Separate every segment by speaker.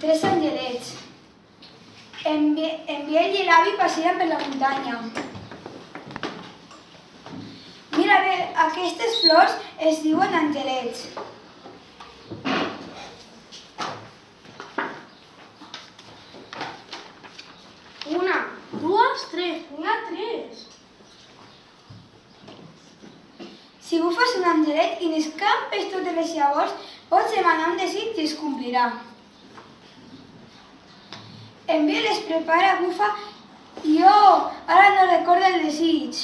Speaker 1: Tres angelets. En Biel i l'avi passegen per la muntanya. Mira bé, aquestes flors es diuen angelets.
Speaker 2: Una, dues, tres. N'hi ha tres.
Speaker 1: Si bufes un angelet i n'escampes totes les llavors, pots demanar un desig i es complirà. En Biel es prepara, bufa i ara no recorda el desig.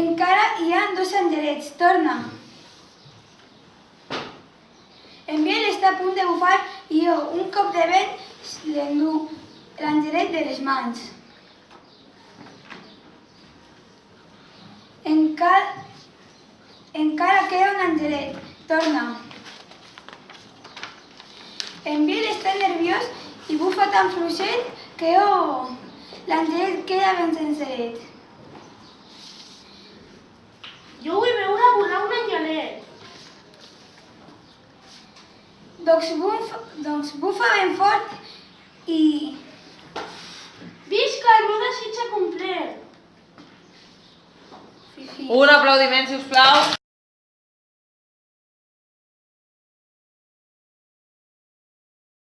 Speaker 1: Encara hi ha dos angelets, torna. En Biel està a punt de bufar i un cop de vent l'endú l'angelet de les mans. Encara queda un angelet, torna. En Biel està nerviós i bufa tan fluixet que l'angelet queda ben senceret.
Speaker 2: Jo vull veure volar un angelet.
Speaker 1: Doncs bufa ben fort i...
Speaker 2: Visca, el meu desig s'ha complert.
Speaker 3: Un aplaudiment, sisplau.